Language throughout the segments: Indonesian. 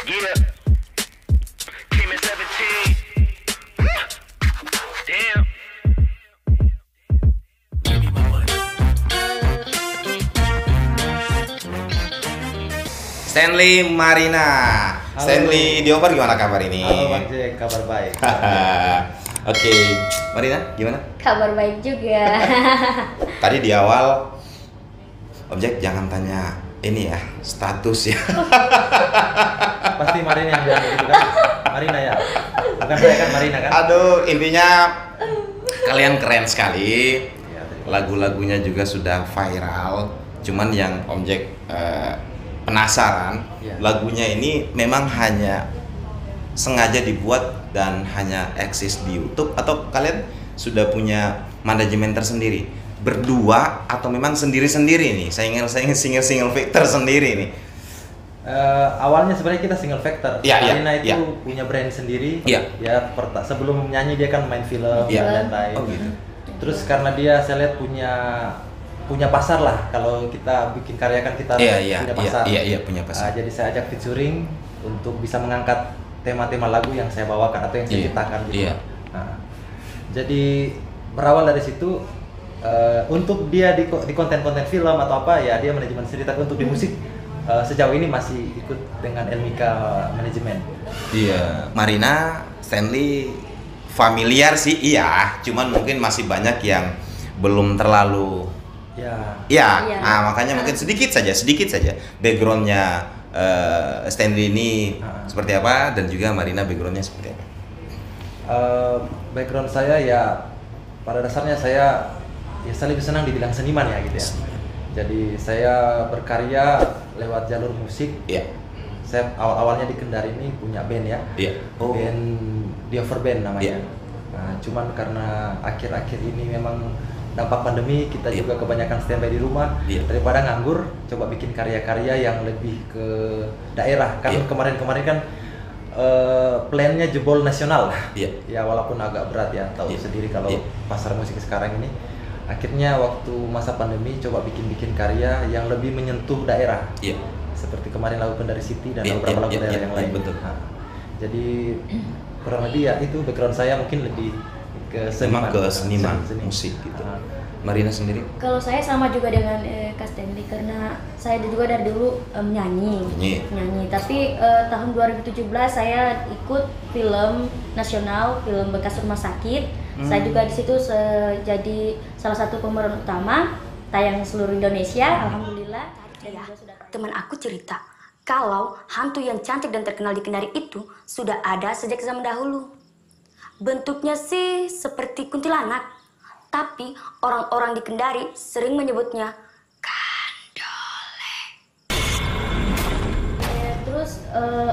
Yeah, came in 17. Damn. Stanley Marina. Halo. Stanley Dioper, gimana kabar ini? Halo Bang Jack, kabar baik. Oke, Marina gimana? Kabar baik juga. Tadi di awal Objek jangan tanya ini ya, status ya. Pasti Marina yang bilang gitu kan? Marina ya? Bukan saya kan Marina kan? Aduh, intinya kalian keren sekali. Ya, Lagu-lagunya juga sudah viral. Cuman yang Objek penasaran, Ya. lagunya ini memang hanya sengaja dibuat dan hanya eksis di YouTube, atau kalian sudah punya manajemen tersendiri berdua, atau memang sendiri-sendiri nih, single factor sendiri nih? Awalnya sebenarnya kita single factor. Iya, iya, Marina itu iya. punya brand sendiri. Iya. Ya, sebelum nyanyi dia kan main film Iya. dan lain-lain. Oh gitu. Terus karena dia saya lihat punya pasar lah. Kalau kita bikin karya kan kita Iya, punya pasar. iya, punya pasar. Jadi saya ajak featuring untuk bisa mengangkat tema-tema lagu yang saya bawakan atau yang saya Iya, ciptakan gitu. iya. Nah, jadi berawal dari situ, untuk dia di konten-konten film atau apa ya dia manajemen sendiri, tapi untuk di musik sejauh ini masih ikut dengan Elmika manajemen. Iya, Marina, Stanley familiar sih, iya. Cuman mungkin masih banyak yang belum terlalu. Ya. Ya, Iya. nah, makanya mungkin sedikit saja backgroundnya Stanley ini seperti apa, dan juga Marina backgroundnya seperti apa. Background saya ya pada dasarnya saya lebih senang dibilang seniman ya gitu ya. Jadi saya berkarya lewat jalur musik. Iya. Saya awalnya di Kendari ini punya band ya. Iya. Band Diover Band namanya. Iya. Nah, cuman karena akhir-akhir ini memang dampak pandemi kita Iya. juga kebanyakan standby di rumah. Iya. Daripada nganggur, coba bikin karya-karya yang lebih ke daerah. Kan Iya. kemarin-kemarin kan plannya jebol nasional. Iya. Ya walaupun agak berat ya, tahu Iya. sendiri kalau Iya. pasar musik sekarang ini. Akhirnya waktu masa pandemi coba bikin karya yang lebih menyentuh daerah. Iya. Seperti kemarin lagu Kendari City dan Iya, beberapa iya, lagu iya, daerah iya, yang lain. betul. Nah, jadi kurang lebih ya itu background saya mungkin lebih ke Memang seniman. ke seniman, Seni. musik gitu. Ah. Marina sendiri? Kalau saya sama juga dengan Kak Stanley, karena saya juga dari dulu Nyanyi. nyanyi. Tapi tahun 2017 saya ikut film nasional, film bekas rumah sakit. Saya juga di situ jadi salah satu pemeran utama, tayang seluruh Indonesia, alhamdulillah. Dan juga sudah Teman aku cerita kalau hantu yang cantik dan terkenal di Kendari itu sudah ada sejak zaman dahulu. Bentuknya sih seperti kuntilanak, tapi orang-orang di Kendari sering menyebutnya kandole. Terus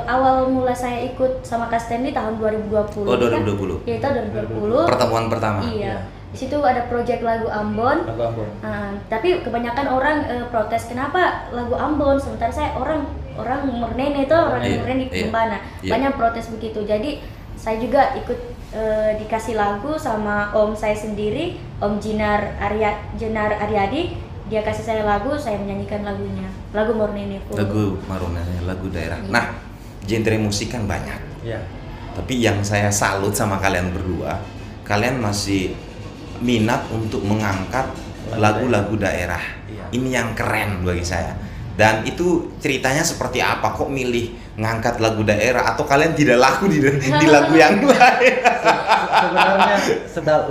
awal mula saya ikut sama Kak Stanley tahun 2020. Oh, 2020. Kan? Ya, itu 2020. Pertemuan pertama. Iya. Di situ ada proyek lagu Ambon. Lagu Ambon. Tapi kebanyakan orang protes kenapa lagu Ambon, sementara saya orang Murnene itu orang Iya, Murnene di iya, Kumbana. iya. Banyak protes begitu. Jadi saya juga ikut dikasih lagu sama om saya sendiri, Om Jenar Aryadi. Dia kasih saya lagu, saya menyanyikan lagunya. Lagu Murnene pun. Lagu Maruna, lagu daerah. Iya. Nah, genre musik kan banyak. Ya. Tapi yang saya salut sama kalian berdua, kalian masih minat untuk mengangkat lagu-lagu daerah. Iya. Ini yang keren bagi saya. Dan itu ceritanya seperti apa? Kok milih ngangkat lagu daerah, atau kalian tidak laku di lagu yang lain? Sebenarnya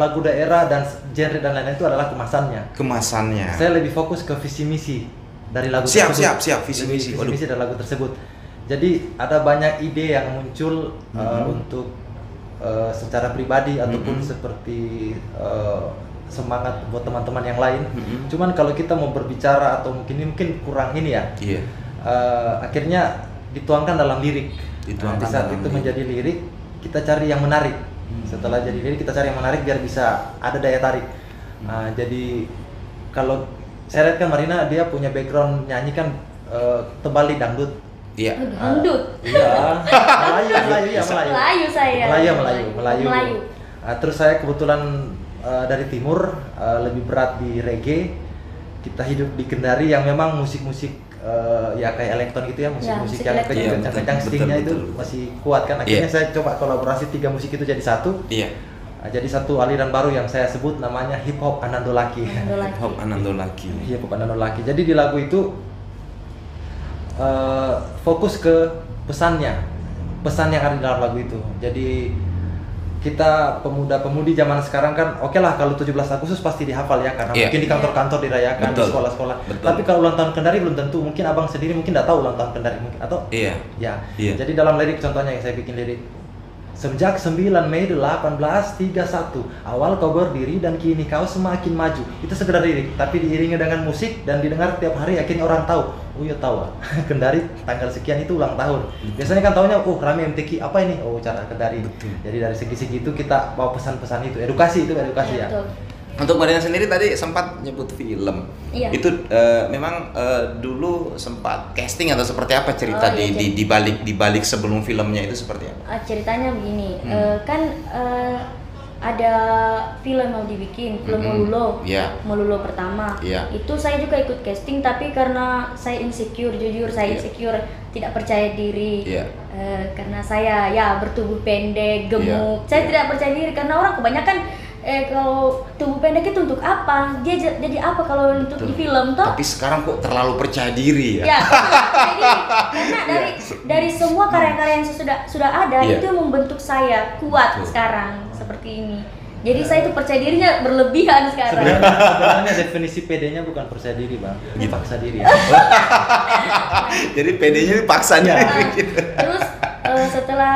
lagu daerah dan genre dan lain-lain itu adalah kemasannya. Kemasannya. Saya lebih fokus ke visi misi dari lagu Siap, tersebut. siap, visi misi. Waduh. Visi dari lagu tersebut. Jadi ada banyak ide yang muncul untuk secara pribadi ataupun seperti semangat buat teman-teman yang lain. Cuman kalau kita mau berbicara atau mungkin kurang ini ya. Iya. Akhirnya dituangkan dalam lirik. Dituangkan Di saat dalam itu lirik. menjadi lirik, kita cari yang menarik. Setelah jadi lirik kita cari yang menarik biar bisa ada daya tarik. Jadi kalau saya lihat kan Marina dia punya background nyanyi kan tebal di dangdut. Iya. Dangdut. Iya, Melayu ya Melayu. Melayu saya. Melayu. Terus saya kebetulan dari timur, lebih berat di reggae. Kita hidup di Kendari yang memang musik-musik ya kayak elektron gitu ya, musik-musik musik yang elektron. Iya, kencang-kencang betul, stingnya betul, itu betul. masih kuat kan. Akhirnya Iya. saya coba kolaborasi 3 musik itu jadi satu. Iya. Jadi satu aliran baru yang saya sebut namanya hip hop Anandolaki. Anandolaki. Hop Anando lagi. Hip hop Anandolaki. Jadi di lagu itu fokus ke pesan yang ada di dalam lagu itu. Jadi kita pemuda-pemudi zaman sekarang kan oke lah kalau 17 Agustus pasti dihafal ya karena Iya. mungkin di kantor-kantor dirayakan, di Betul. sekolah-sekolah. Betul. Tapi kalau ulang tahun Kendari belum tentu, mungkin abang sendiri mungkin tidak tahu ulang tahun Kendari mungkin atau Iya. ya. Iya. Jadi dalam lirik contohnya yang saya bikin lirik sejak 9 Mei 1831 awal kau berdiri dan kini kau semakin maju. Itu sekedar lirik, tapi diiringi dengan musik dan didengar tiap hari akhirnya orang tahu. Oh iya tahu, Kendari tanggal sekian itu ulang tahun. Biasanya kan tahunya, rame MTQ apa ini? Oh cara Kendari. Betul. Jadi dari segi-segi itu kita bawa pesan-pesan itu, edukasi ya. Betul. Untuk Mbak Dina sendiri tadi sempat nyebut film. Iya. Itu memang dulu sempat casting atau seperti apa cerita Oh, iya, di balik sebelum filmnya itu seperti apa? Ceritanya begini, kan ada film mau dibikin, film Molulo, Iya. Molulo pertama. Iya. Itu saya juga ikut casting, tapi karena saya insecure, jujur saya Iya. insecure, tidak percaya diri. Iya. Karena saya ya bertubuh pendek, gemuk. Iya. Saya Iya. tidak percaya diri karena orang kebanyakan kalau tubuh pendek itu untuk apa? Dia jadi apa kalau untuk di film toh? Tapi sekarang kok terlalu percaya diri ya? Ya, jadi karena dari semua karya-karya yang sudah ada Iya. itu membentuk saya kuat Betul. sekarang seperti ini. Jadi saya itu percaya dirinya berlebihan sekarang. Sebenarnya definisi PD-nya bukan percaya diri, Bang. Dipaksa diri ya. Jadi PD-nya dipaksa Iya. gitu. Terus setelah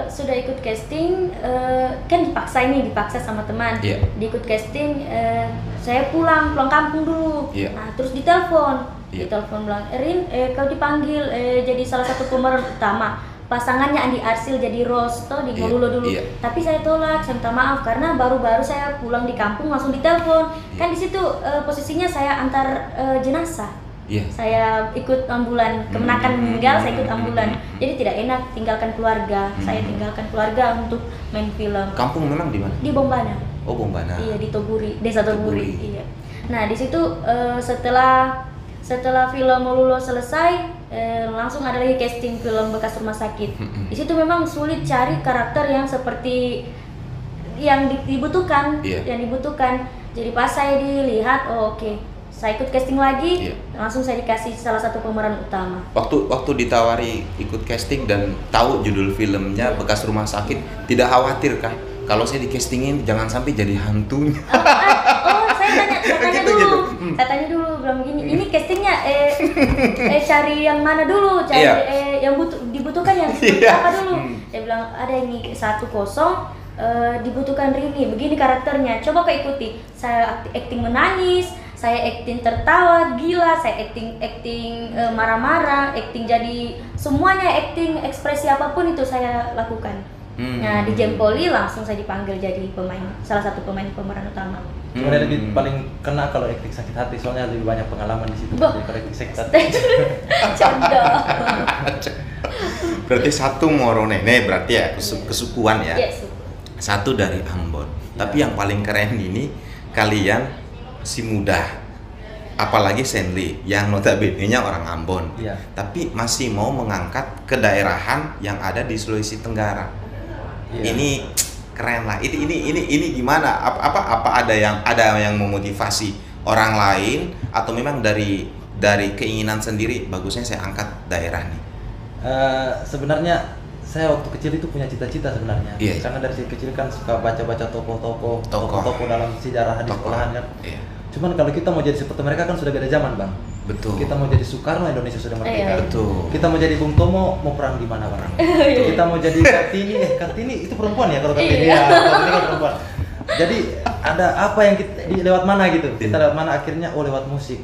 sudah ikut casting, kan dipaksa sama teman. Iya. Diikut casting, saya pulang kampung dulu. Iya. Nah, terus ditelepon, Iya. bilang, Erin, kau dipanggil jadi salah satu pemeran utama. Pasangannya Andi Arsil jadi Rose toh di Iya, Molulo dulu. iya. Tapi saya tolak, saya minta maaf karena baru-baru saya pulang di kampung langsung ditelepon. Iya. Kan di situ posisinya saya antar jenazah. Iya. Saya ikut ambulan, kemenakan meninggal, saya ikut ambulan. Jadi tidak enak tinggalkan keluarga. Saya tinggalkan keluarga untuk main film. Kampung memang di mana? Di Bombana. Oh, Bombana. Iya, di Toguri, Desa Toguri. Toguri. Iya. Nah, di situ setelah film Molulo selesai, langsung ada lagi casting film Bekas Rumah Sakit. Di situ memang sulit cari karakter yang seperti yang dibutuhkan, Iya. yang dibutuhkan. Jadi pas saya dilihat, oh oke, saya ikut casting lagi, Iya. langsung saya dikasih salah satu pemeran utama. Waktu ditawari ikut casting dan tahu judul filmnya Bekas Rumah Sakit, tidak khawatir kah? Kalau saya di castingin jangan sampai jadi hantunya. Saya tanya Gitu, dulu. gitu. Saya tanya dulu, bilang begini, ini castingnya cari yang mana dulu, cari Iya. yang dibutuhkan yang seperti Iya. apa dulu. Dia bilang ada ini 1-0 dibutuhkan Rini, begini karakternya, coba kau ikuti. Saya acting menangis, saya acting tertawa gila, saya acting marah-marah, acting jadi semuanya, acting ekspresi apapun itu saya lakukan. Nah, di Jempoli langsung saya dipanggil jadi salah satu pemain pemeran utama. Sebenarnya lebih paling kena kalau acting sakit hati, soalnya lebih banyak pengalaman di situ Bah. daripada acting sakit hati. Canda. Berarti satu Morone, berarti ya kesukuan ya. Yes. Satu dari Ambon. Tapi yang paling keren ini kalian si muda. Apalagi Senli yang notabene-nya orang Ambon. Iya. Tapi masih mau mengangkat kedaerahan yang ada di Sulawesi Tenggara. Iya. Ini keren lah. Ini gimana? Apa ada yang memotivasi orang lain atau memang dari keinginan sendiri bagusnya saya angkat daerah nih? Sebenarnya saya waktu kecil itu punya cita-cita sebenarnya. Iya. Karena dari kecil kan suka baca-baca tokoh-tokoh dalam sejarah di Tokoh. sekolahan kan. Iya. Cuman kalau kita mau jadi seperti mereka kan sudah beda zaman, Bang. Betul. Kita mau jadi Soekarno, Indonesia sudah merdeka. Iya. Betul. Kita mau jadi Bung Tomo, mau perang di mana, Bang? Kita mau jadi Kartini itu perempuan ya kalau Kartini Iya. ya, Kartini kan perempuan. Jadi ada apa yang lewat mana gitu? Kita lewat mana akhirnya? Oh, lewat musik.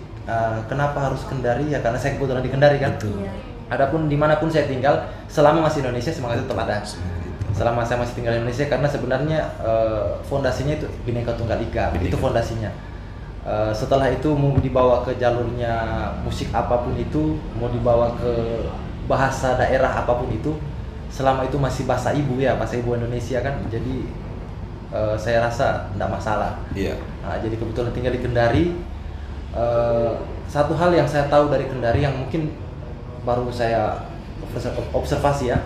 Kenapa harus Kendari ya? Karena saya kebetulan di Kendari kan. Betul. Iya. Adapun dimanapun saya tinggal, selama masih Indonesia semangat itu tetap ada. Selama saya masih tinggal di Indonesia, karena sebenarnya fondasinya itu Bhinneka Tunggal Ika, itu fondasinya. Setelah itu mau dibawa ke jalurnya musik apapun itu, mau dibawa ke bahasa daerah apapun itu, selama itu masih bahasa ibu ya, bahasa ibu Indonesia kan, jadi saya rasa tidak masalah. Iya. Nah, jadi kebetulan tinggal di Kendari, satu hal yang saya tahu dari Kendari yang mungkin baru saya observasi ya.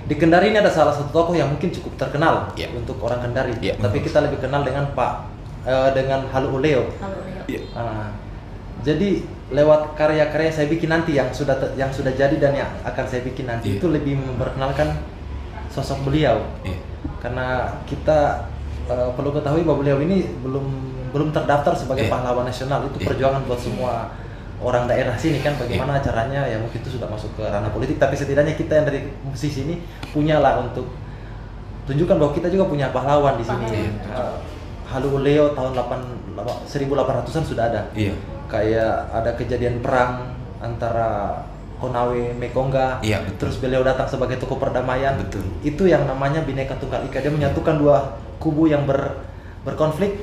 Di Kendari ini ada salah satu tokoh yang mungkin cukup terkenal untuk orang Kendari. Tapi kita lebih kenal dengan dengan Halu Uleo. Halo Leo. Jadi lewat karya-karya saya bikin nanti yang sudah jadi dan yang akan saya bikin nanti itu lebih memperkenalkan sosok beliau. Karena kita perlu ketahui bahwa beliau ini belum terdaftar sebagai pahlawan nasional. Itu perjuangan buat semua orang daerah sini kan, bagaimana caranya ya mungkin itu sudah masuk ke ranah politik, tapi setidaknya kita yang dari musisi ini punyalah untuk tunjukkan bahwa kita juga punya pahlawan di sini. Halu Leo tahun 1800-an sudah ada. Kayak ada kejadian perang antara Konawe Mekonga. Terus beliau datang sebagai tokoh perdamaian. Itu yang namanya Bhinneka Tunggal Ika. Dia menyatukan dua kubu yang berkonflik.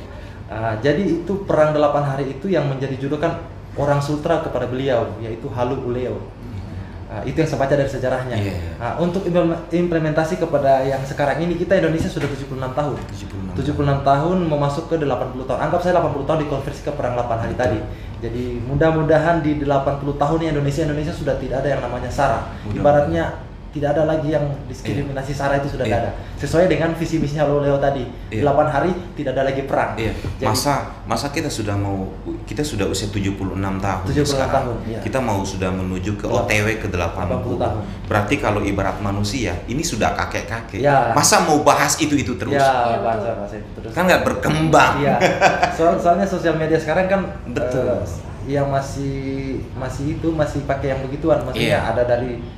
Jadi itu perang 8 hari itu yang menjadi julukan orang Sutra kepada beliau, yaitu Halu Uleo. Itu yang saya baca dari sejarahnya. Untuk implementasi kepada yang sekarang ini, kita Indonesia sudah 76 tahun. 76 tahun mau masuk ke 80 tahun. Anggap saya 80 tahun dikonversi ke perang 8 hari tadi. Jadi mudah-mudahan di 80 tahun Indonesia sudah tidak ada yang namanya SARA. Ibaratnya tidak ada lagi yang diskriminasi SARA, itu sudah tidak ada. Sesuai dengan visi misinya Halu Leo tadi. 8 hari tidak ada lagi perang. Jadi, masa kita sudah usia 76 tahun. 76 sekarang. tahun. Kita mau sudah menuju ke OTW ke 80 tahun. Berarti kalau ibarat manusia, ini sudah kakek-kakek. Masa mau bahas itu terus? Bahasa itu terus. Kan nggak berkembang. Soalnya sosial media sekarang kan yang masih pakai yang begituan. Maksudnya ada dari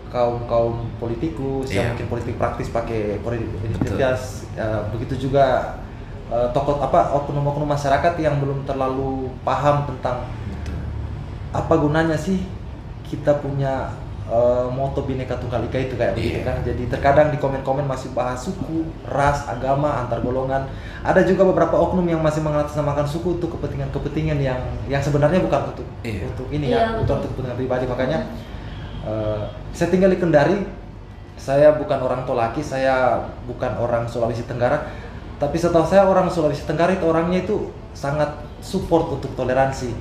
kaum politikus yang mungkin politik praktis pakai identitas, begitu juga oknum-oknum masyarakat yang belum terlalu paham tentang apa gunanya sih kita punya moto Bhinneka Tunggal Ika itu kayak begitu kan. Jadi terkadang di komen-komen masih bahas suku, ras, agama, antar golongan. Ada juga beberapa oknum yang masih mengatasnamakan suku untuk kepentingan yang sebenarnya bukan untuk ini untuk kepentingan pribadi. Makanya saya tinggal di Kendari, saya bukan orang Tolaki, saya bukan orang Sulawesi Tenggara, tapi setahu saya orang Sulawesi Tenggara itu orangnya itu sangat support untuk toleransi.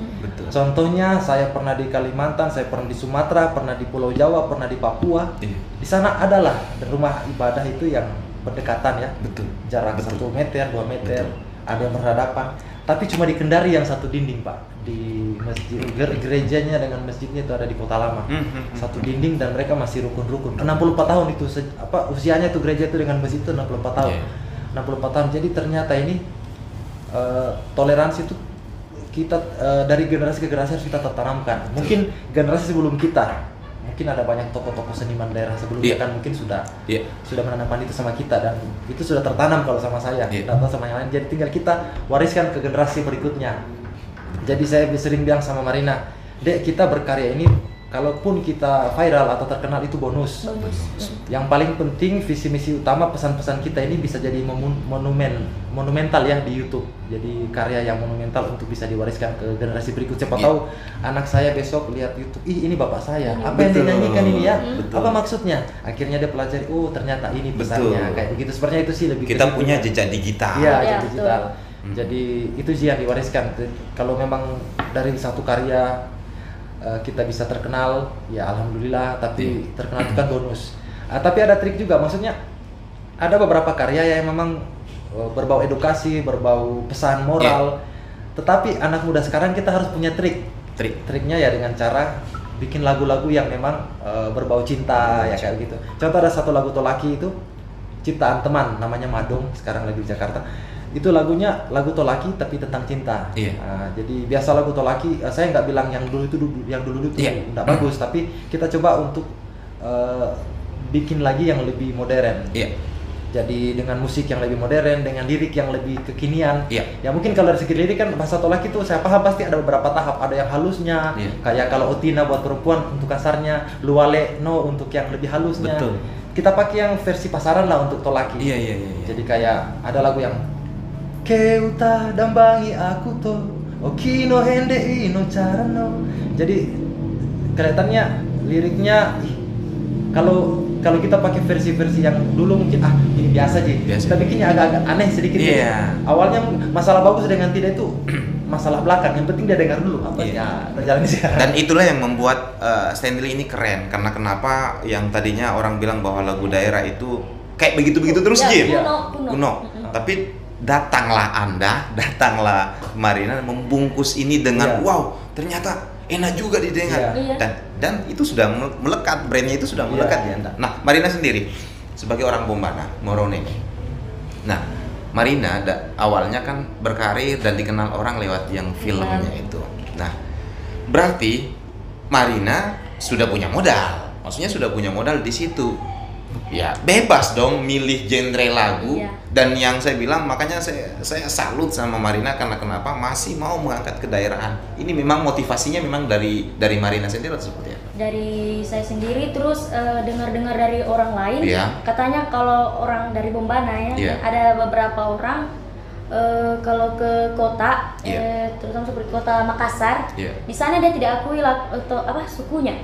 Contohnya saya pernah di Kalimantan, saya pernah di Sumatera, pernah di Pulau Jawa, pernah di Papua. Di sana adalah rumah ibadah itu yang berdekatan ya, jarak 1 meter, 2 meter, ada yang berhadapan. Tapi cuma di Kendari yang satu dinding Pak, di masjid gerejanya dengan masjidnya itu ada di Kota Lama. Satu dinding dan mereka masih rukun-rukun. 64 tahun itu usianya itu gereja itu dengan masjid itu 64 tahun. 64 tahun. Jadi ternyata ini toleransi itu kita dari generasi ke generasi harus kita tanamkan. Mungkin generasi sebelum kita, mungkin ada banyak tokoh-tokoh seniman daerah sebelumnya kan mungkin sudah menanamkan itu sama kita, dan itu sudah tertanam kalau sama saya, atau sama yang lain. Jadi tinggal kita wariskan ke generasi berikutnya. Jadi saya sering bilang sama Marina, Dek, kita berkarya ini kalaupun kita viral atau terkenal itu bonus. Yang paling penting visi misi utama pesan-pesan kita ini bisa jadi monumental ya di YouTube. Jadi karya yang monumental untuk bisa diwariskan ke generasi berikut. Siapa tahu anak saya besok lihat YouTube, ini bapak saya, apa yang dinyanyikan ini ya? Apa maksudnya? Akhirnya dia pelajari, oh ternyata ini pesannya. Kayak begitu. Sebenarnya itu sih lebih kita punya jejak digital. Iya, jejak digital. Jadi itu sih yang diwariskan. Kalau memang dari satu karya kita bisa terkenal, ya alhamdulillah. Tapi terkenal itu kan bonus. Tapi ada trik juga, maksudnya ada beberapa karya yang memang berbau edukasi, berbau pesan moral. Tetapi anak muda sekarang kita harus punya triknya ya dengan cara bikin lagu-lagu yang memang berbau cinta ya kayak gitu. Contoh ada satu lagu Tolaki itu ciptaan teman namanya Madong, sekarang lagi di Jakarta. Itu lagunya lagu Tolaki tapi tentang cinta. Jadi biasa lagu Tolaki, saya nggak bilang yang dulu itu nggak bagus, tapi kita coba untuk bikin lagi yang lebih modern. Jadi dengan musik yang lebih modern, dengan lirik yang lebih kekinian. Ya mungkin kalau dari segi lirik kan bahasa Tolaki itu saya paham pasti ada beberapa tahap, ada yang halusnya, kayak kalau Otina buat perempuan untuk kasarnya, Luale No untuk yang lebih halusnya. Kita pakai yang versi pasaran lah untuk Tolaki. Jadi kayak ada lagu yang Keuta dambangi aku to, Okino hende ino carano. Jadi kelihatannya liriknya kalau kita pakai versi-versi yang dulu mungkin ini biasa aja. Kita bikinnya agak-agak aneh sedikit. Awalnya masalah bagus dengan tidak itu masalah belakang, yang penting dia dengar dulu apa Iya. terjadi sekarang. Dan itulah yang membuat Stanley ini keren, karena kenapa yang tadinya orang bilang bahwa lagu daerah itu kayak begitu-begitu terus Ya, Jim, kuno. tapi datanglah Marina membungkus ini dengan Iya. wow, ternyata enak juga didengar. Iya. Dan itu sudah melekat, brandnya itu sudah melekat di Anda. Nah, Marina sendiri sebagai orang Bombana, Moronene. Nah, Marina awalnya kan berkarir dan dikenal orang lewat yang filmnya itu. Nah, berarti Marina sudah punya modal. Maksudnya sudah punya modal di situ. Ya, bebas dong milih genre lagu. Iya. Dan yang saya bilang, makanya saya salut sama Marina karena kenapa masih mau mengangkat kedaerahan. Ini memang motivasinya memang dari Marina sendiri atau seperti apa? Dari saya sendiri, terus dengar-dengar dari orang lain, Iya. katanya kalau orang dari Bombana ya, Iya. ada beberapa orang kalau ke kota, Iya. terutama seperti kota Makassar, Iya. di sana dia tidak akui atau apa sukunya.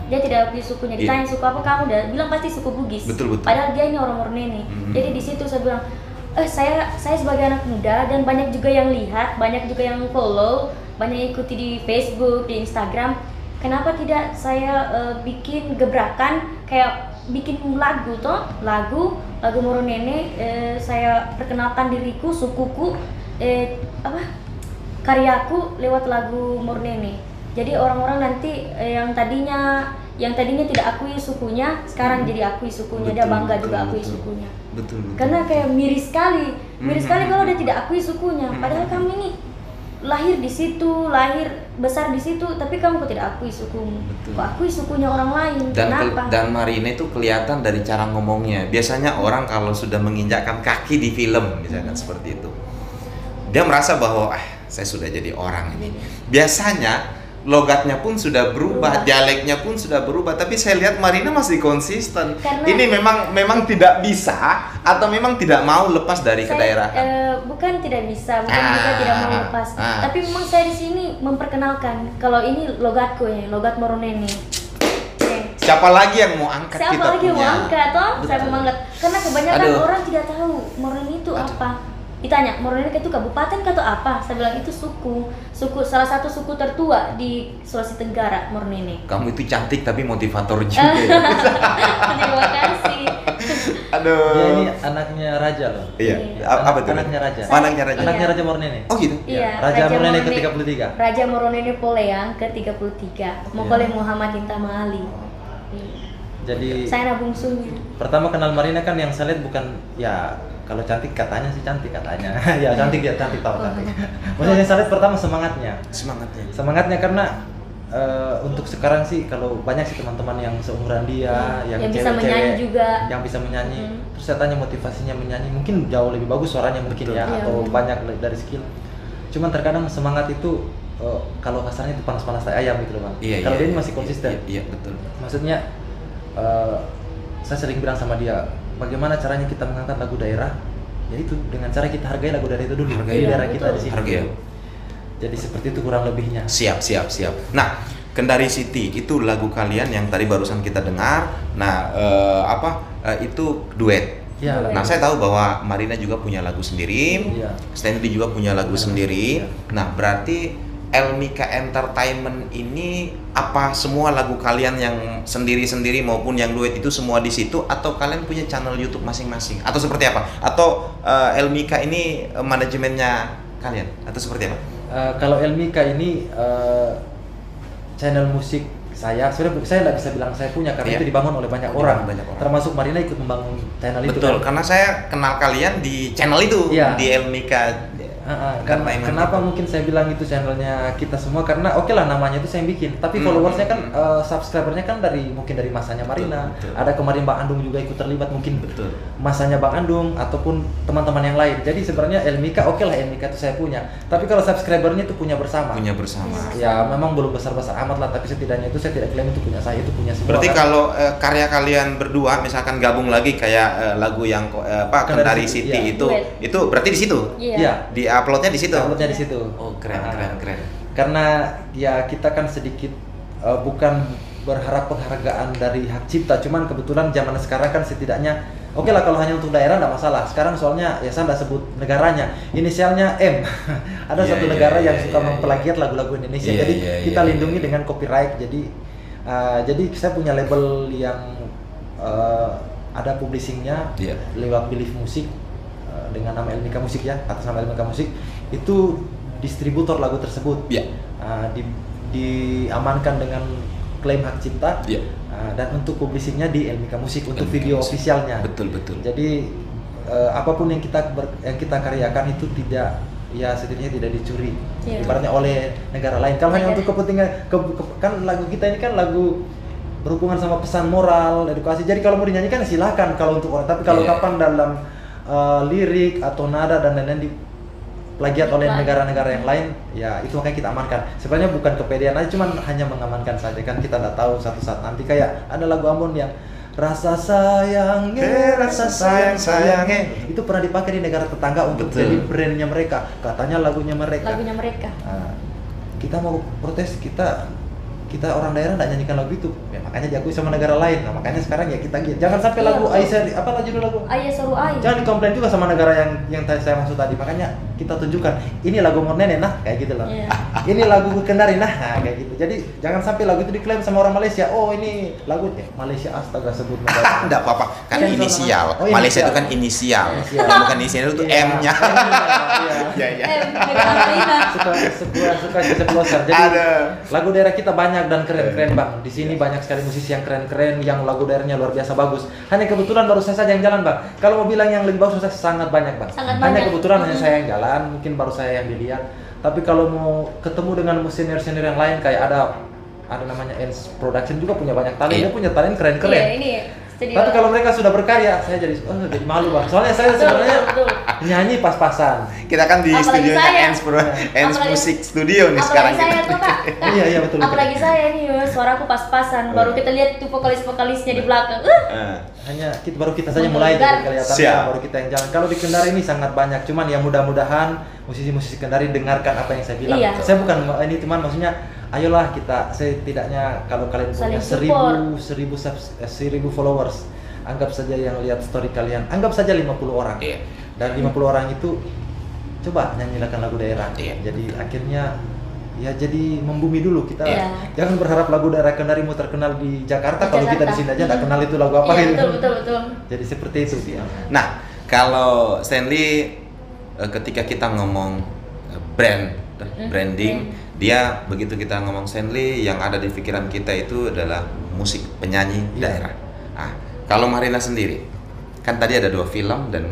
Dia tidak akui sukunya. Iya. Ditanya suku apa kamu, dia bilang pasti suku Bugis. Betul. Padahal dia ini orang Moronene. Jadi di situ saya bilang, saya sebagai anak muda dan banyak juga yang lihat, banyak juga yang follow, banyak ikuti di Facebook, di Instagram. Kenapa tidak saya bikin gebrakan kayak bikin lagu lagu Moronene, saya perkenalkan diriku, sukuku, karyaku lewat lagu Moronene. Jadi orang-orang nanti yang tadinya tidak akui sukunya, sekarang jadi akui sukunya. Dia bangga juga akui sukunya. Betul. Karena kayak miris sekali kalau dia tidak akui sukunya. Padahal kamu ini lahir di situ, besar di situ, tapi kamu kok tidak akui sukumu. Betul. Kok akui sukunya orang lain? Kenapa? Dan Marina itu kelihatan dari cara ngomongnya. Biasanya orang kalau sudah menginjakkan kaki di film, misalkan seperti itu, dia merasa bahwa saya sudah jadi orang ini. Biasanya logatnya pun sudah berubah, dialeknya pun sudah berubah, tapi saya lihat Marina masih konsisten. Karena ini memang tidak bisa atau memang tidak mau lepas dari kedaerahan. Bukan tidak bisa, bukan juga tidak mau lepas. Tapi memang saya di sini memperkenalkan kalau ini logatku ya, logat Moronene. Siapa lagi yang mau angkat Siapa kita lagi yang punya? mau angkat toh? Saya mau angkat karena kebanyakan Aduh. orang tidak tahu Moronene itu apa. Ditanya, Moronene itu kabupaten atau apa? Saya bilang itu suku salah satu suku tertua di Sulawesi Tenggara, Moronene. Kamu itu cantik tapi motivator juga ya. Terima kasih. Aduh. Dia ini anaknya raja loh. Iya. Apa tuh? Anaknya raja. Oh, anaknya raja. Anaknya Raja Moronene. Oh gitu. Iya, Raja Moronene ke-33. Raja Moronene Poleang ke-33. Mokole Muhammad Intama Ali. Jadi Saya anak bungsunya. pertama kenal Marina kan yang saya lihat bukan ya kalau cantik katanya sih cantik katanya. Ya cantik dia cantik tahu cantik. Maksudnya yang saya lihat pertama semangatnya. Semangatnya karena untuk sekarang sih kalau banyak sih teman-teman yang seumuran dia, yang bisa cewek-cewek, menyanyi juga. yang bisa menyanyi. Terus saya tanya motivasinya menyanyi, mungkin jauh lebih bagus suaranya mungkin ya, Iya. atau banyak dari skill. Cuman terkadang semangat itu kalau kasarnya itu panas-panas tai ayam gitu loh bang. Iya, Kalau iya, dia ini masih konsisten. Iya, betul. Maksudnya saya sering bilang sama dia, bagaimana caranya kita mengangkat lagu daerah? Yaitu dengan cara kita hargai lagu daerah itu dulu, hargai Iya, daerah kita betul. di sini. Hargai. Jadi seperti itu kurang lebihnya. Siap. Nah, Kendari City itu lagu kalian yang tadi barusan kita dengar. Nah, itu duet. Ya, Nah, saya tahu bahwa Marina juga punya lagu sendiri, Iya. Stanley juga punya lagu sendiri. Iya. Nah, berarti Elmika Entertainment ini apa semua lagu kalian yang sendiri-sendiri maupun yang duet itu semua di situ, atau kalian punya channel YouTube masing-masing atau seperti apa? Atau Elmika ini manajemennya kalian atau seperti apa? Kalau Elmika ini channel musik saya nggak bisa bilang saya punya karena Iya. itu dibangun oleh banyak Oh, orang. banyak orang. Termasuk Marina ikut membangun channel itu. Betul, kan? karena saya kenal kalian di channel itu, Iya. di Elmika. Kenapa mungkin saya bilang itu channelnya kita semua karena oke lah namanya itu saya yang bikin, tapi followersnya kan subscribernya kan mungkin dari masanya Marina. Betul. Ada kemarin Bang Andung juga ikut terlibat mungkin Betul. masanya Bang Andung ataupun teman-teman yang lain. Jadi sebenarnya Elmika oke lah Elmika itu saya punya, tapi kalau subscribernya itu punya bersama. Ya memang belum besar-besar amat lah, tapi setidaknya itu saya tidak klaim itu punya saya, itu punya semua. Berarti kan? kalau karya kalian berdua misalkan gabung lagi kayak lagu yang Kendari City iya. itu berarti di situ. Iya. Di uploadnya di situ. Uploadnya di situ. Oh, keren. Karena ya kita kan sedikit bukan berharap penghargaan dari hak cipta, cuman kebetulan zaman sekarang kan setidaknya Oke lah kalau hanya untuk daerah nggak masalah. Sekarang soalnya ya saya nggak sebut negaranya, inisialnya M. Ada satu negara yang suka memplagiat lagu-lagu Indonesia. Jadi kita lindungi dengan copyright. Jadi saya punya label yang ada publishingnya lewat Believe Music dengan nama Elmika Musik ya, atas nama Elmika Musik. Itu distributor lagu tersebut. Diamankan dengan klaim hak cipta. Dan untuk publishingnya di Elmika Musik untuk video officialnya. Betul. Jadi apapun yang kita karyakan itu tidak ya setidaknya tidak dicuri. Ibaratnya oleh negara lain. Kalau hanya untuk kepentingan kan lagu kita ini kan lagu berhubungan sama pesan moral, edukasi. Jadi kalau mau dinyanyikan silakan kalau untuk orang. Tapi kalau kapan dalam lirik atau nada dan lain-lain plagiat oleh negara-negara yang lain, ya itu makanya kita amankan. Sebenarnya bukan kepedean aja, cuman hanya mengamankan saja kan, kita nggak tahu satu saat nanti kayak ada lagu Ambon yang rasa sayang itu pernah dipakai di negara tetangga untuk jadi brandnya mereka, katanya lagunya mereka. Nah, kita mau protes, kita orang daerah nggak nyanyikan lagu itu, ya, makanya diakui sama negara lain. Nah makanya sekarang ya kita jangan sampai lagu Aisyah apa judul lagu? Jangan dikomplain juga sama negara yang saya maksud tadi. Makanya kita tunjukkan ini lagu Mornene kayak gitu loh. Ini lagu Kendari kayak gitu. Jadi jangan sampai lagu itu diklaim sama orang Malaysia. Oh ini lagu Malaysia, astaga sebut negara. Enggak apa-apa, kan inisial. Malaysia itu kan inisial. Bukan inisial itu M-nya. Suka ceplosan. Jadi lagu daerah kita banyak dan keren-keren bang. Di sini banyak sekali musisi yang keren-keren, yang lagu daerahnya luar biasa bagus. Hanya kebetulan baru saya saja yang jalan bang. Kalau mau bilang yang lebih bagus, saya sangat banyak bang. Hanya kebetulan hanya saya yang jalan, mungkin baru saya yang dilihat. Tapi kalau mau ketemu dengan senior-senior yang lain, kayak ada namanya Ens Production juga punya banyak talent. Dia punya talent keren-keren. Tapi kalau mereka sudah berkarya, saya jadi malu bang. Soalnya saya sebenarnya nyanyi pas-pasan. Kita kan di studionya Ens Musik Studio nih sekarang. Apalagi saya tuh kak. Iya betul. Apalagi saya nih, suaraku pas-pasan. Baru kita lihat tuh vokalis-vokalisnya di belakang. Hanya baru kita saja mulai jadi kelihatan, baru kita yang jalan. Kalau di Kendari ini sangat banyak. Cuman ya mudah-mudahan musisi-musisi Kendari dengarkan apa yang saya bilang. Saya bukan ini, cuman maksudnya ayolah kita setidaknya kalau kalian punya 1000 followers, anggap saja yang lihat story kalian, anggap saja 50 orang. Dan 50 orang itu coba nyanyikan lagu daerah. Jadi akhirnya ya jadi membumi dulu kita. Jangan berharap lagu daerah Kendari mau terkenal di Jakarta kalau kita di sini aja nggak kenal itu lagu apa gitu. Betul. Jadi seperti itu dia. Nah, kalau Stanley ketika kita ngomong branding, dia begitu kita ngomong Stanley, yang ada di pikiran kita itu adalah musik, penyanyi daerah. Kalau Marina sendiri, kan tadi ada 2 film dan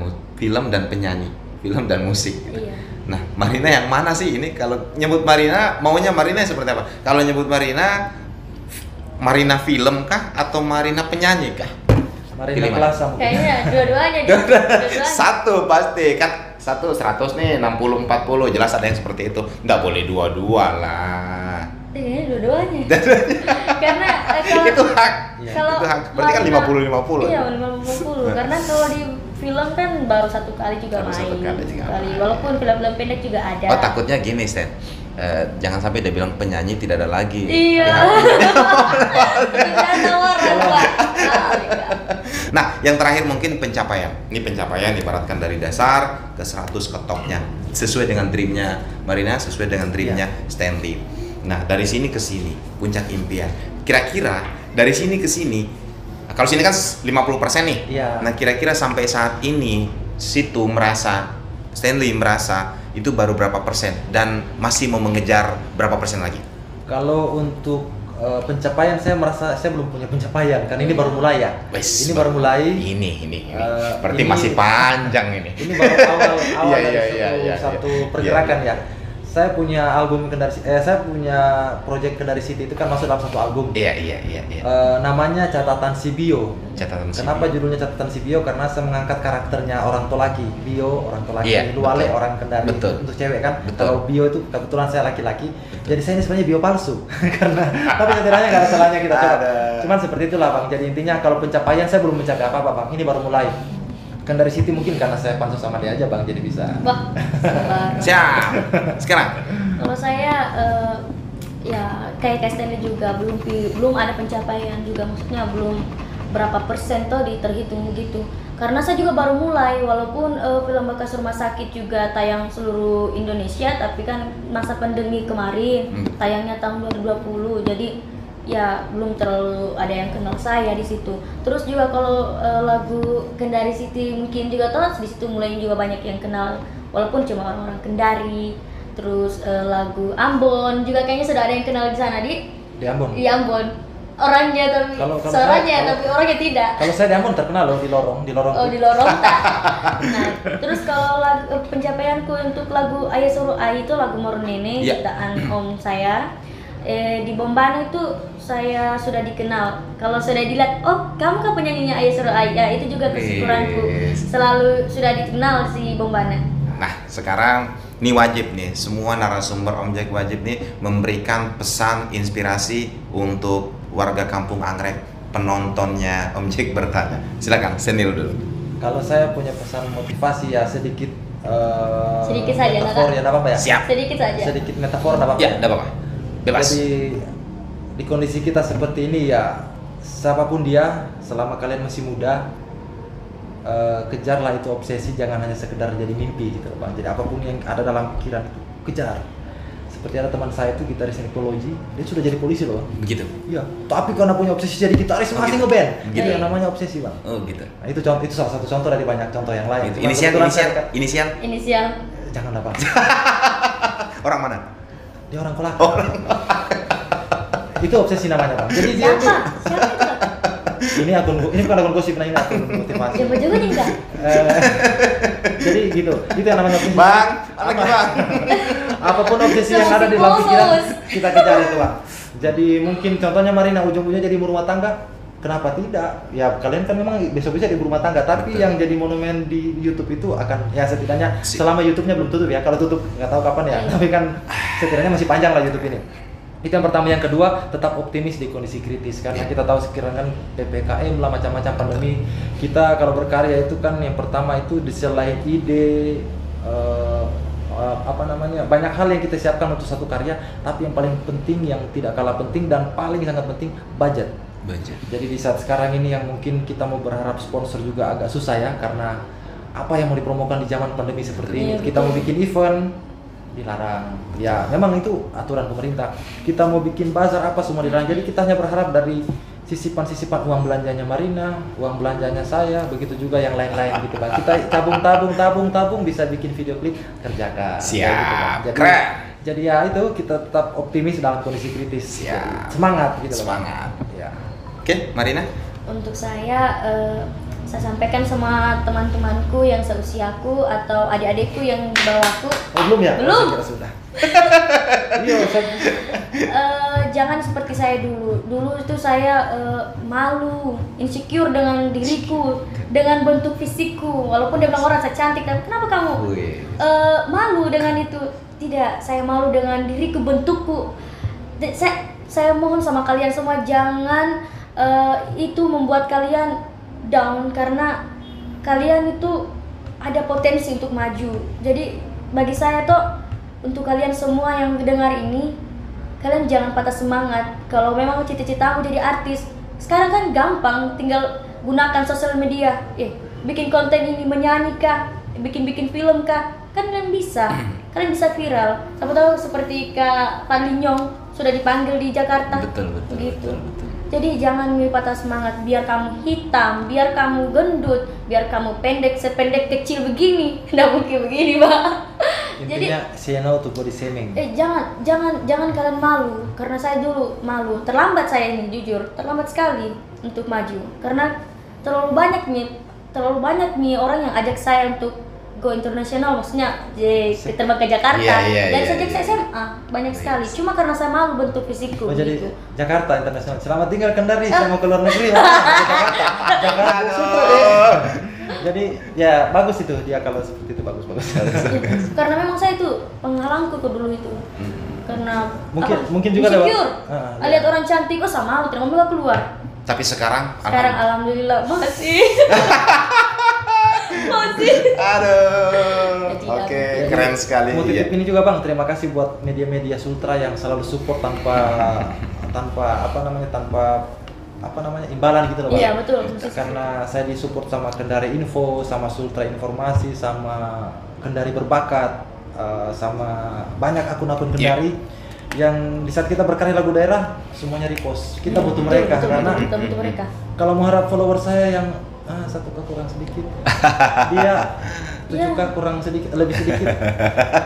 penyanyi, film dan musik. Gitu. Nah, Marina yang mana sih ini? Kalau nyebut Marina, maunya Marina seperti apa? Kalau nyebut Marina film kah atau Marina penyanyi kah? Marina Plaza mungkin. Kayaknya dua-duanya. Satu pasti kan. 100 nih, 60-40, jelas ada yang seperti itu. Nggak boleh dua-dua lah. Kayaknya dua-duanya. Karena kalau itu hak. Kalau itu hak. Berarti kan 50-50. Iya, 50-50. Karena kalau di film kan baru 1 kali juga main. Walaupun film-film pendek juga ada. Oh, takutnya gini, Stan. Jangan sampai dia bilang penyanyi tidak ada lagi. Iya. Tidak ada orang, Pak. Nah, yang terakhir mungkin pencapaian. Ini pencapaian ibaratkan dari dasar ke 100 ke topnya. Sesuai dengan dreamnya Marina, sesuai dengan dreamnya Stanley. Nah, dari sini ke sini, puncak impian. Kira-kira dari sini ke sini, kalau sini kan 50% nih. Nah, kira-kira sampai saat ini Stanley merasa itu baru berapa persen dan masih mau mengejar berapa persen lagi? Kalau untuk pencapaian, saya merasa saya belum punya pencapaian karena ini baru mulai ya. Ini baru mulai. Ini. Berarti masih panjang ini. Ini baru awal dari satu pergerakan ya. Saya punya album saya punya project Kendari City itu kan masuk dalam satu album. Iya. Namanya Catatan Si Bio. Kenapa Bio? judulnya Catatan Si Bio? Karena saya mengangkat karakternya orang Tolaki. Bio orang Tolaki, Luale orang Kendari. Untuk cewek kan. Kalau Bio itu kebetulan saya laki-laki. Jadi saya ini sebenarnya bio palsu. Karena tapi setidaknya nggak ada salahnya kita coba. Cuman seperti itulah bang. Jadi intinya kalau pencapaian saya belum mencapai apa-apa bang. Ini baru mulai. Kendari City mungkin karena saya pansos sama dia aja bang, jadi bisa. Wah, sabar. Siap. Sekarang. Kalau saya ya kayak Stanley juga belum ada pencapaian juga, maksudnya belum berapa persen tuh terhitung gitu. Karena saya juga baru mulai, walaupun film Bekas Rumah Sakit juga tayang seluruh Indonesia, tapi kan masa pandemi kemarin tayangnya tahun 2020, jadi ya belum terlalu ada yang kenal saya di situ. Terus juga kalau lagu Kendari City mungkin juga toh di situ mulai juga banyak yang kenal, walaupun cuma orang-orang Kendari. Terus lagu Ambon juga kayaknya sudah ada yang kenal di sana di Ambon. Di Ambon. Orangnya tapi suaranya tapi orangnya tidak. Kalau saya di Ambon terkenal loh di lorong. Oh, di lorong tak. Nah, terus kalau pencapaianku untuk lagu Ayah Suruh Ai itu lagu Moro Nene ciptaan om saya. Di Bombana itu saya sudah dikenal. Kalau sudah dilihat, oh kamu kan penyanyinya Ayah Suruh Ai, ya itu juga kesyukuranku. Selalu sudah dikenal si Bombana. Nah, sekarang ini wajib nih, semua narasumber Om Jack wajib nih memberikan pesan inspirasi untuk warga Kampung Anggrek, penontonnya Om Jack bertanya. Silakan, Senil dulu. Kalau saya punya pesan motivasi ya sedikit sedikit saja, metafor ya, apa ya? Siap. Sedikit saja. Sedikit metafor apa ya? Enggak apa-apa. Bebas. Jadi di kondisi kita seperti ini ya, siapapun dia, selama kalian masih muda, kejarlah itu obsesi, jangan hanya sekedar jadi mimpi gitu Bang. Jadi apapun yang ada dalam pikiran itu kejar. Seperti ada teman saya itu gitaris Nikologi, dia sudah jadi polisi loh. Begitu. Iya. Tapi karena punya obsesi jadi gitaris masih ngeband. Gitu. Itu yang namanya obsesi Bang. Oh gitu. Nah, itu salah satu contoh dari banyak contoh yang lain. Gitu. Cuma Inisial. Jangan apa. Orang mana? Dia orang Kolaka. Itu obsesi namanya Bang. Jadi dia Siapa? tuh Siapa itu? ini bukan akun gosip, ini akun motivasi. Siapa juga nih enggak? Jadi gitu, itu yang namanya obsesi. Bang, lagi Bang. Apapun obsesi yang ada di dalam pikiran kita kejar itu Bang. Jadi mungkin contohnya Marina ujung-ujungnya jadi ibu rumah tangga. Kenapa tidak? Ya kalian kan memang besok bisa di ibu rumah tangga, tapi Betul. yang jadi monumen di YouTube itu akan ya setidaknya selama YouTube-nya belum tutup ya. Kalau tutup nggak tahu kapan ya. Tapi kan setidaknya masih panjang lah YouTube ini. Itu yang pertama. Yang kedua, tetap optimis di kondisi kritis karena kita tahu sekarang kan PPKM lah, macam-macam pandemi. Kita kalau berkarya itu kan yang pertama itu diselain ide banyak hal yang kita siapkan untuk satu karya, tapi yang paling penting, yang tidak kalah penting dan paling sangat penting, budget. Jadi di saat sekarang ini yang mungkin kita mau berharap sponsor juga agak susah ya, karena apa yang mau dipromokan di zaman pandemi seperti ini. Kita mau bikin event dilarang. Ya, memang itu aturan pemerintah. Kita mau bikin bazar apa semua dilarang. Jadi kita hanya berharap dari sisipan uang belanjanya Marina, uang belanjanya saya, begitu juga yang lain-lain gitu Bang. Kita tabung bisa bikin video klip, kerjakan. Siap. Gitu, keren. Jadi ya itu kita tetap optimis dalam kondisi kritis. Siap. Jadi, semangat gitu loh, Bang. Semangat. Ya. Oke, Marina. Untuk saya sampaikan sama teman-temanku yang seusiaku atau adik-adikku yang di bawahku. Oh, belum ya? Belum. Saya kira sudah. Iya, Jangan seperti saya dulu. Dulu itu saya malu, insecure dengan diriku, dengan bentuk fisikku. Walaupun dia bilang orang saya cantik, tapi kenapa kamu malu dengan itu? Tidak, saya malu dengan diriku, bentukku. Saya mohon sama kalian semua, jangan itu membuat kalian down, karena kalian itu ada potensi untuk maju. Jadi bagi saya tuh, untuk kalian semua yang mendengar ini, kalian jangan patah semangat. Kalau memang cita-citamu jadi artis, sekarang kan gampang, tinggal gunakan sosial media. Bikin konten ini, menyanyi kah, bikin film kah, kan kalian bisa viral. Siapa tahu seperti Kak Fadli Nyong sudah dipanggil di Jakarta. Betul. Jadi jangan patah semangat, biar kamu hitam, biar kamu gendut, biar kamu pendek, sependek kecil begini, nggak mungkin begini, Pak. Intinya say no to body shaming. Jangan kalian malu, karena saya dulu malu. Terlambat saya ini, jujur, terlambat sekali untuk maju, karena terlalu banyak nih orang yang ajak saya untuk go internasional, maksudnya terbang ke Jakarta. Dan sejak saya SMA banyak sekali. Cuma karena saya malu bentuk fisikku. Oh, jadi gitu. Jakarta internasional. Selamat tinggal Kendari, saya mau ke luar negeri. Jakarta. Jadi ya bagus itu dia kalau seperti itu, bagus. Karena memang saya itu penghalangku ke dulu itu. Karena mungkin juga insecure. Lihat orang cantik, sama malu, terus mau keluar. Tapi sekarang alhamdulillah masih. Aduh. Oke, keren sekali. Mau titip ini juga Bang, terima kasih buat media-media Sultra yang selalu support tanpa imbalan gitu loh Bang. Iya, betul. Karena saya disupport sama Kendari Info, sama Sultra Informasi, sama Kendari Berbakat, sama banyak akun-akun Kendari yang di saat kita berkarya lagu daerah semuanya repost. Kita butuh mereka karena kita butuh mereka. kalau mengharap follower saya yang 1K kurang sedikit, dia 7K kurang sedikit, lebih sedikit.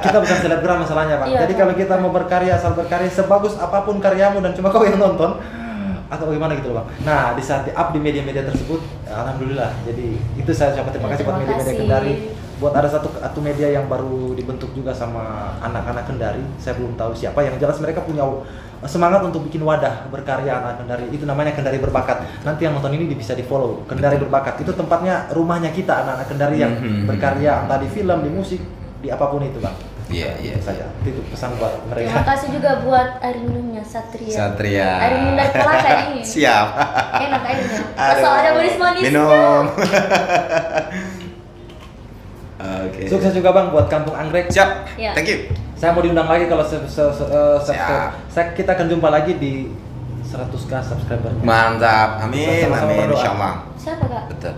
Kita bukan selebgram masalahnya Bang. Iya, Jadi kalau kita mau berkarya, asal berkarya sebagus apapun karyamu dan cuma kau yang nonton, atau bagaimana gitu loh Bang. Nah, di saat di-up di media-media tersebut, alhamdulillah. Jadi itu saya ucapkan terima kasih buat Terima media-media kasih. Kendari. Buat ada satu media yang baru dibentuk juga sama anak-anak Kendari. Saya belum tahu siapa, yang jelas mereka punya semangat untuk bikin wadah berkarya anak Kendari. Itu namanya Kendari Berbakat. Nanti yang nonton ini bisa di-follow. Kendari Berbakat. Itu tempatnya, rumahnya kita anak-anak Kendari yang berkarya entah di film, di musik, di apapun itu Bang. Iya, iya. Itu saja. Itu pesan buat Terima mereka. kasih juga buat air minumnya Satria. Satria. Air minum dari Kolaka ini. Siap. Enak airnya. Aduh. Asal ada manis-manisnya. Minum. Oke. Sukses juga Bang buat Kampung Anggrek. Siap. Ya. Thank you. Saya mau diundang lagi kalau Siap. kita akan jumpa lagi di 100K subscribernya. Mantap. Amin. Sama-sama Amin. berdoa. Insyaallah. Siapa Kak? Betul.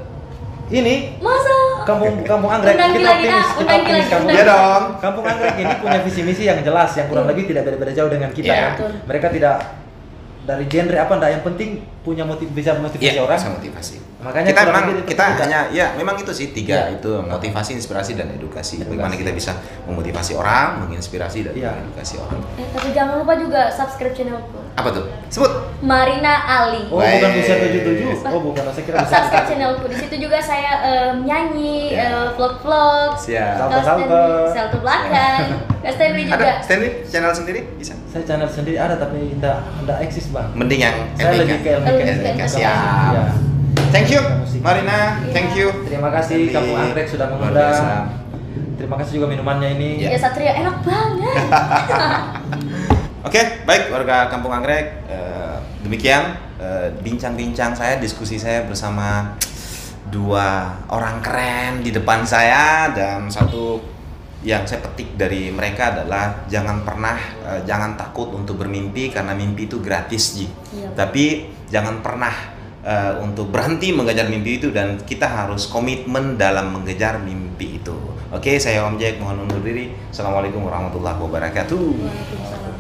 Ini Masa? Kampung Anggrek, Undang kita lagi, optimis, Kak. kita Undang optimis lagi, Kampung Iya dong. Kampung Anggrek ini punya visi misi yang jelas, yang kurang lebih tidak beda-beda jauh dengan kita Iya. ya. Betul. Mereka tidak dari genre apa enggak, yang penting punya bisa motivasi Iya, orang. bisa motivasi. Makanya kita kurang memang lebih kita tidak. hanya ya memang itu sih tiga Iya. itu motivasi, inspirasi dan edukasi. Edukasi. Bagaimana kita bisa memotivasi orang, menginspirasi dan Iya. mengedukasi orang. Tapi jangan lupa juga subscribe channelku. Apa tuh? Sebut. Marina Ali. Oh, bukan Baik. usia 77. Oh, bukan. Saya kira bisa. Subscribe channelku. Di situ juga saya menyanyi, Ya. vlog-vlog, Siap. salto belakang. Kak Stanley juga. Ada Stanley channel sendiri bisa. Saya channel sendiri ada tapi enggak eksis, Bang. Mending yang Saya lebih ke LMK. LMK. LMK. Siap. Iya. Thank you Musik. Marina. Iya. Thank you. Terima kasih Stanley. Kampung Anggrek sudah Luar mengundang. biasa. Terima kasih juga minumannya ini. Iya. Ya Satria enak banget. Oke, baik warga Kampung Anggrek. Demikian bincang-bincang saya, diskusi saya bersama dua orang keren di depan saya, dan satu yang saya petik dari mereka adalah jangan takut untuk bermimpi karena mimpi itu gratis Ji. Iya. Tapi jangan pernah untuk berhenti mengejar mimpi itu, dan kita harus komitmen dalam mengejar mimpi itu. Oke, saya Om Jack mohon undur diri. Assalamualaikum warahmatullahi wabarakatuh. Waalaikumsalam.